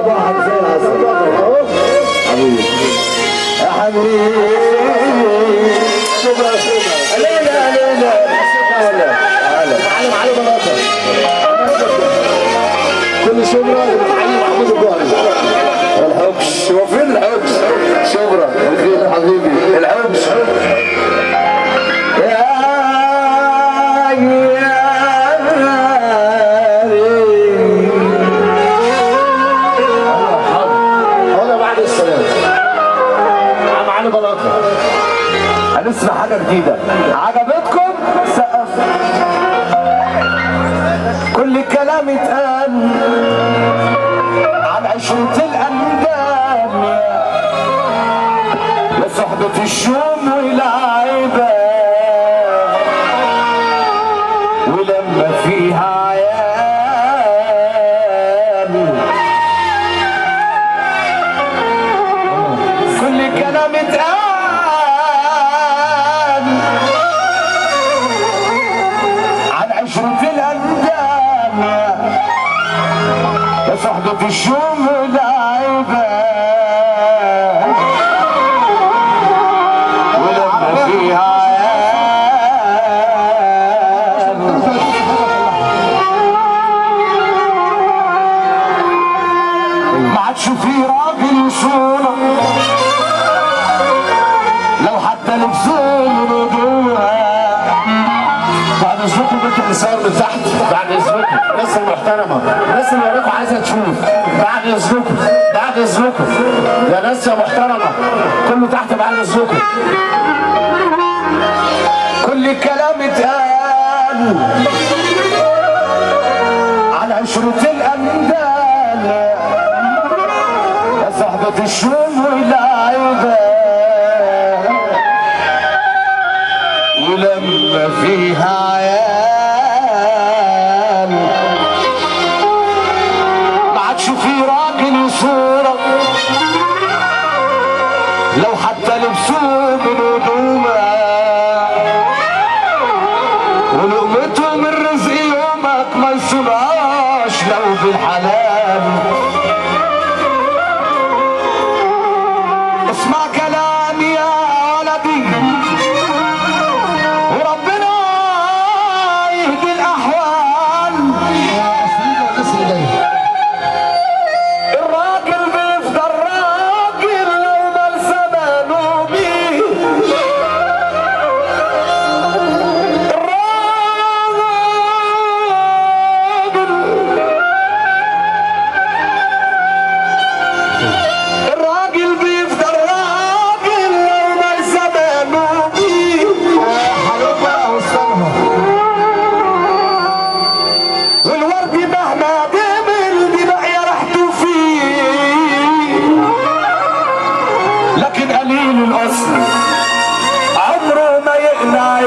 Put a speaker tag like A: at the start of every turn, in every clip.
A: صباحك زي العسل حبيبي يا حبيبي. شكرا شكرا. لا لا لا لا معلم علي مناطق كل شبرا معلم محمود الجوهري. الحبش هو فين الحبش؟ شبرا فين حبيبي الحبش. هنسمع حاجة جديدة عجبتكم سقف. كل كلام اتقال عن عشرة الأندام يا صحبة الشوم والعيبة ولما فيها عيال كل كلام اتقال يا صحبة الشوم والعيبة ولما فيها عيال ما عادش في راجل يصونه لو حتى لبسوه رجوها. بعد اذنكم انتوا اللي صار من تحت بعد اذنكم الناس المحترمه الناس اللي وراكم عايزه تشوف بعد اذنكم بعد اذنكم يا ناس يا محترمه كله تحت بعد اذنكم. كل كلام اتقال على عشرة الأندال يا صحبة الشوم والعيبة ولما فيها عيال ما عادش في راجل يصورة لو حتى لبسوه من هدومه ولقمته من رزق يومك ما يصونهاش لو بالحلال. اسمع كلامي يا ولدي وربنا يهدي الأحوال. الراجل بيفضل راجل لو مال زمانه بيه. الراجل بيفضل راجل لو مال زمانه بيه. والورد مهما جمل دي باقية ريحته فيه. لكن قليل الأصل عمره ما يقنع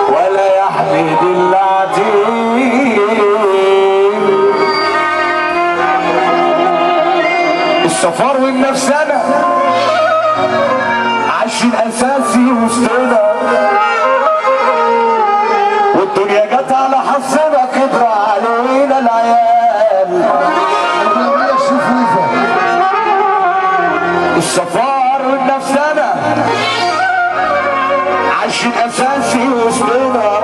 A: ولا يحمد العتيق. السفر والنفسانة عايشين أساسي وسطنا والدنيا جت على حظنا كبر علينا العيال. السفر والنفسانة عايشين أساسي وسطنا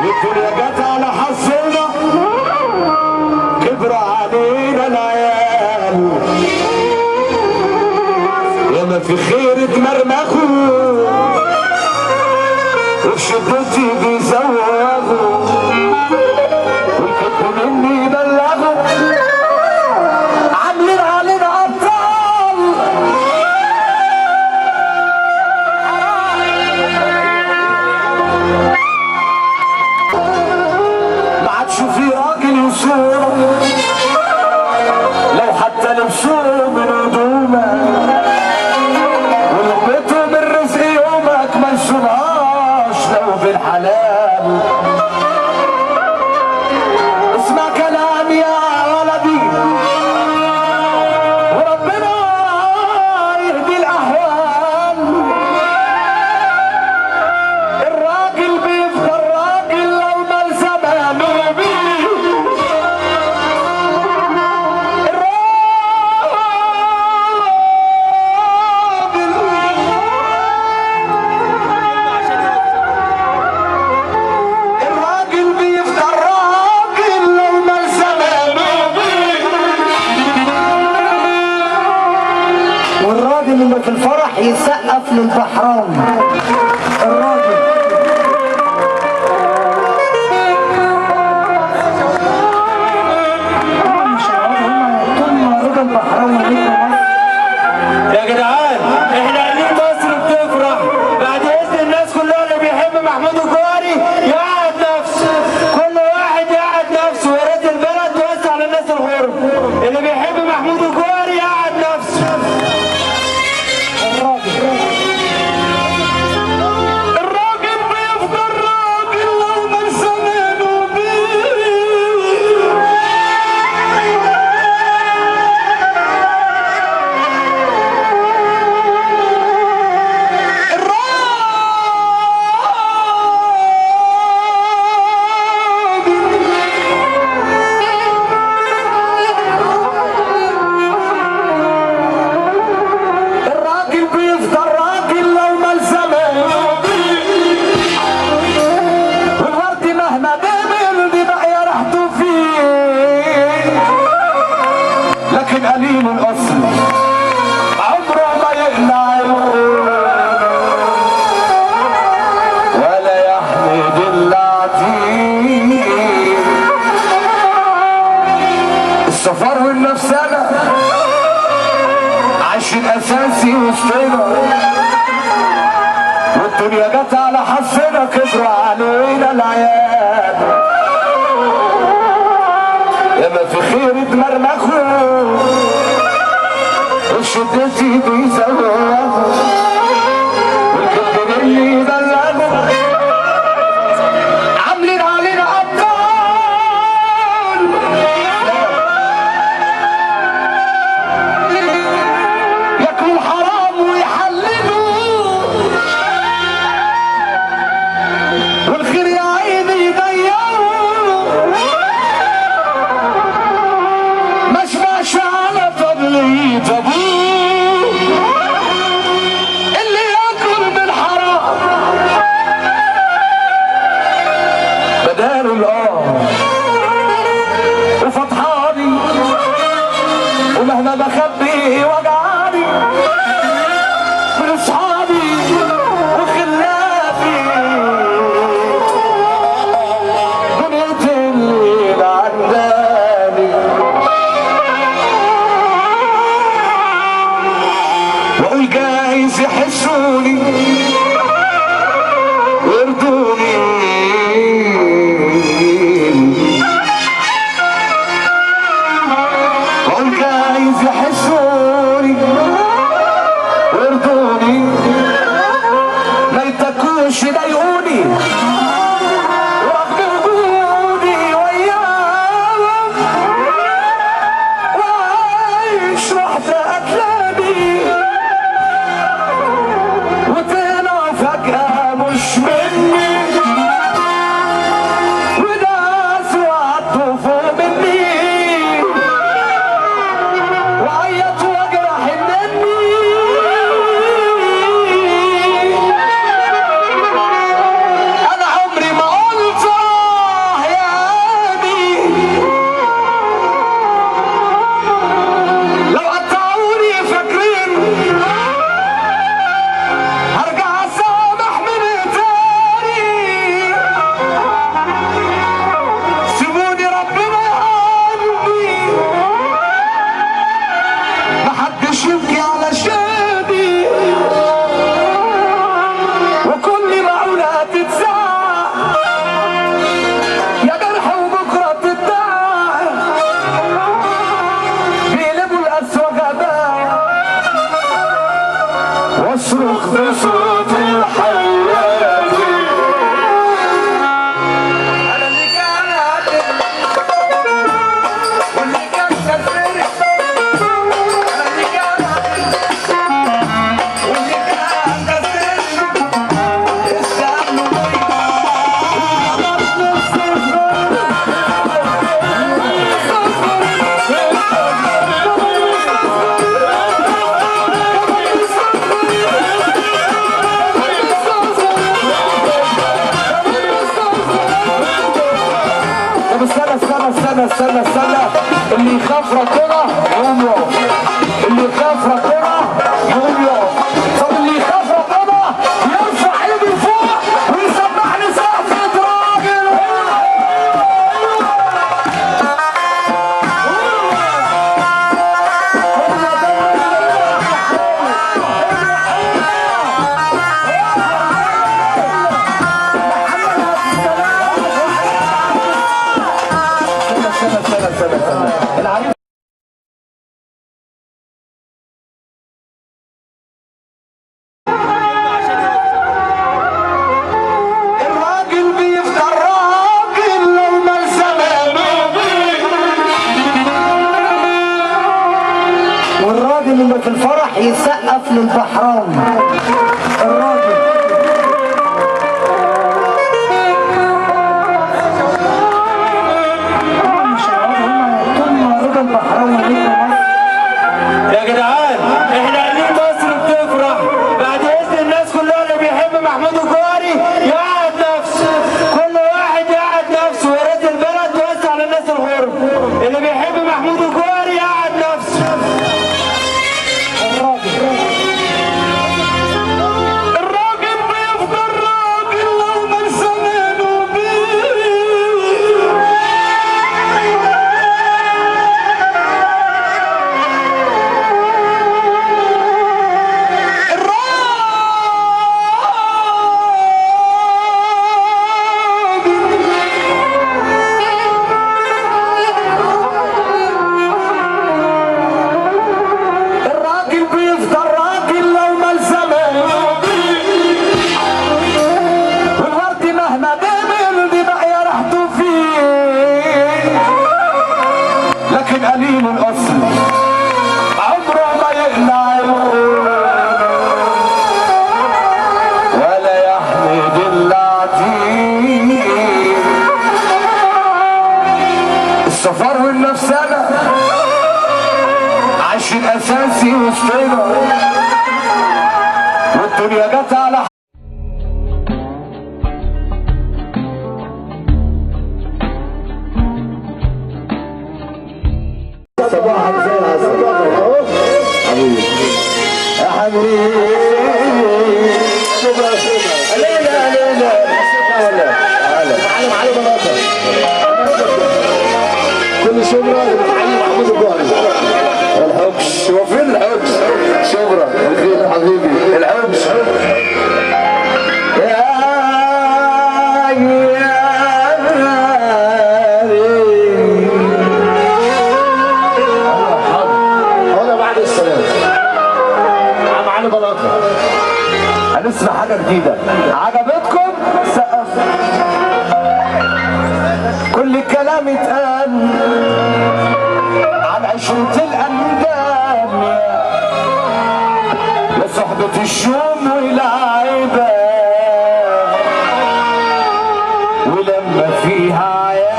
A: والدنيا جت على حظنا كبر علينا العيال. ياما في خير اتمرمخوا وفي شدتي بيزوغوا والكتب مني بلغوا عاملين علينا ابطال. ما عادش في راجل يصور لو حتى لبسوه من هدومه ولقمته من رزق يومك ما يصونهاش لو بالحلال.
B: الراجل اللي في الفرح يسقف للبحراوي. الراجل
A: يا جدعان احنا قاعدين مصر بتفرح، بعد اذن الناس كلها اللي بيحب محمود الجوهري يقعد نفسه، كل واحد يقعد نفسه، يا ريت البلد توسع على الناس الغرب، اللي بيحب محمود الجوهري يقعد نفسه. الراجل بيفضل راجل لو ما زمانه بيه. قليل الاصل عمره ما يقلع ولا يحمد العتيق. السفر والنفسانة عاش الاساسي وسطنا، والدنيا جت على حظنا كبروا علينا العيال، ياما في خير اتمرمخوا وشدتي بيزوقوا والكبر اللي بلغوا عاملين علينا ابطال، ياكلوا حرام ويحللوا والخير يا عيني يضيعوا، ماشي على فضلي ابوه اللي ياكل من حرام بدار وفضحاني، ومهما بخبي وجعاني من اصحابي وخلافي، دنيتي اللي عنداني واقول جايز يحسوني ويرضوني، واقول جايز يحسوني ويرضوني، ما يتكوش يضايقوني رغم وجودي وياهم، وعايش وحدة أكلاني وطلع فجأة مش مني، وناس وعدوا فوق مني وعيط واجرح مني، أنا عمري ما قلت يا أبي لو قطعوني فاكرين هرجع اسامح من تاني، سيبوني ربنا يهني، محدش يبكي على شادي، وكل معونة تتزعق يا جرح وبكرة تتدعى، بيقلبوا الأسوأ غباء واصرخ بصوت الحياة، أنا اللي كان عادل واللي كان سفري، أنا اللي كان عادل واللي كان كسرني، استنوا طب استنى اللي يخاف ربنا يقوم يقف، اللي يخاف ربنا يقوم يقف.
B: يفرح يسقف للبحراوي الراجل.
A: يا جدعان احنا قاعدين مصر بتفرح، بعد اذن الناس كلها اللي بيحب محمود الجوهري يقعد نفسه، كل واحد يقعد نفسه، يا ريت البلد توسع للناس الغرب، اللي بيحب محمود الجوهري يقعد نفسه. الراجل بيفضل راجل لو ما زمانه بيه. قليل الاصل عمره ما يقلع ولا يحمد العتيق. السفر والنفسانة عاش الاساسي وسطنا، والدنيا جت على صباحك زي العسل حبيبي يا حبيبي. شكرا ليلى ليلى معلم علي بلاطه كل شبرا لمعلم محمود الجوهري. الحبش هو فين الحبش؟ شبرا فين حبيبي الحبش هنسمع حاجة جديدة. عجبتكم؟ سقف. كل كلام اتقال عن عشرة الأندام يا صحبة الشوم والعيبة، ولما فيها عيال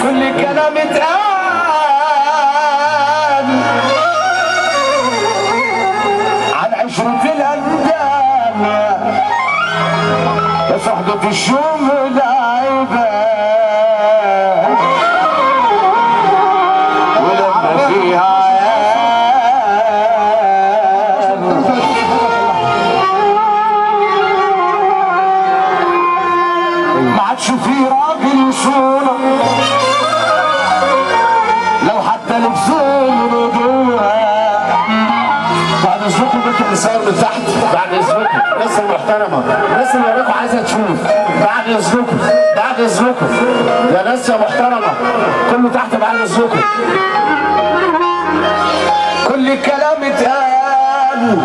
A: كل كلام اتقال يا صحبة الشوم والعيبة، ولما فيها عيال ما عادش في راجل يصونه لو حتى لبسوه رجوها. بعد اذنكم ممكن نصور من تحت، بعد اذنكم الناس المحترمه، الناس اللي وراكم عايزه تشوف، بعد اذنكم بعد اذنكم يا ناس يا محترمه كله تحت بعد اذنكم. كل كلام اتقال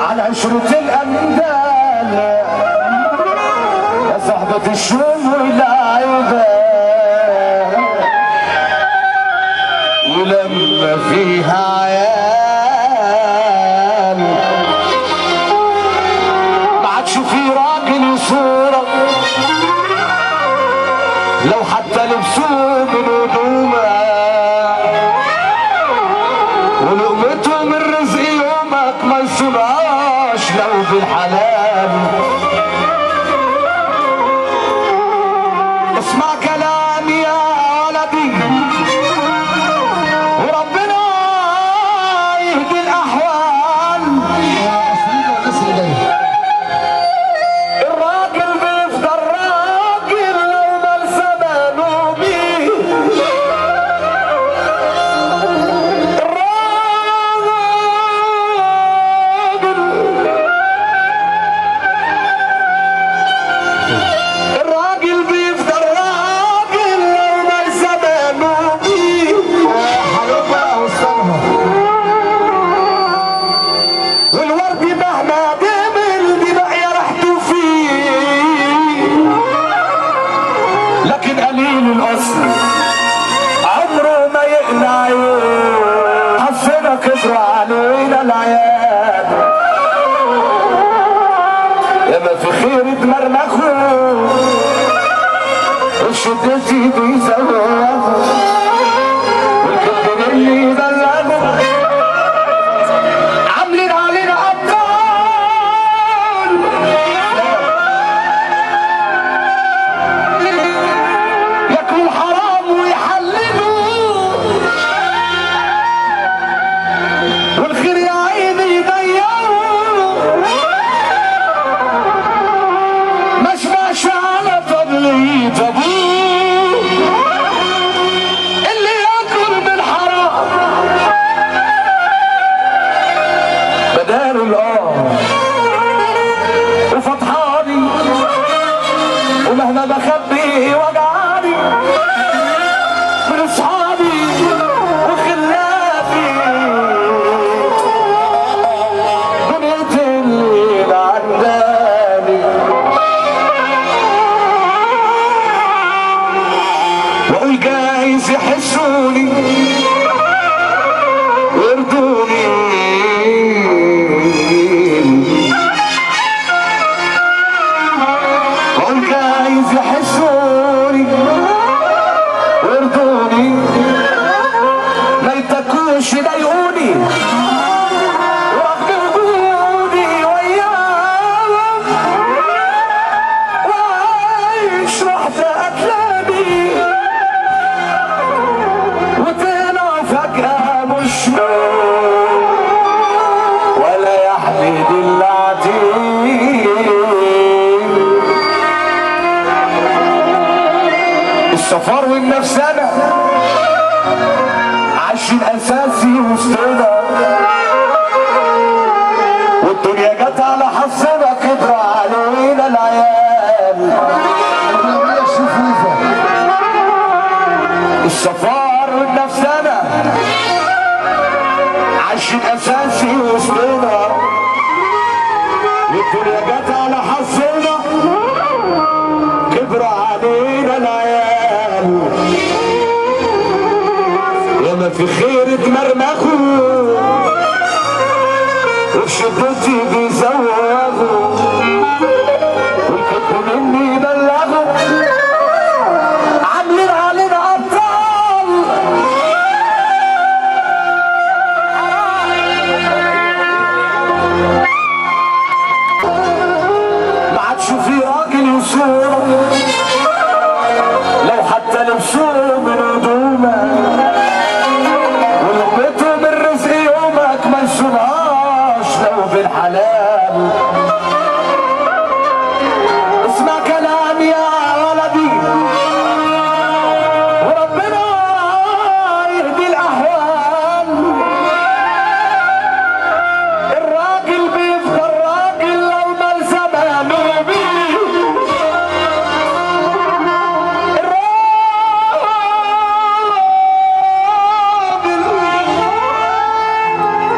A: على عشرة الأندال يا صحبة الشوم والعيبة، ولما فيها عيال ما عادش في راجل يصورك لو حتى لبسوه من هدومه، ولقمته من رزق يومك ما يصونهاش لو بالحلال. اسمع كلامي يا ولدي وربنا يهدي الأحوال. الراجل بيفضل راجل لو ما زمانه بيه. الراجل بيفضل راجل لو ما زمانه لكن قليل الاصل عمره ما يقنع عيون حظنا كبر علينا العيال ياما في خير اتمرمخوا وشدتي بيزوقوا والكبر اللي يبلغوا عاملين علينا ابطال ياكلوا الحرام ويحللوا والخير يا عيني يضيعوا مشماش على فضلي ابوه اللي ياكل من حرام بدار وفضحاني ومهما بخبي وجعاني من اصحابي وخلافي دنيتي اللي عنداني واقول جايز يحسوني ويرضوني واقول جايز يحسوني ويرضوني ما يتكوش يضايقوني ورغم وجودي وياهم وعايش وحدة قتلاني وطلع فجأة مش ولا يحمد العتيق السفر والنفسانة عايشين اساسي وسطنا والدنيا جت على حظنا كبر علينا العيال السفر والنفسانة عايشين اساسي وسطنا والدنيا جت على حظنا كبر علينا العيال في خير اتمرمخوا وفي شدتي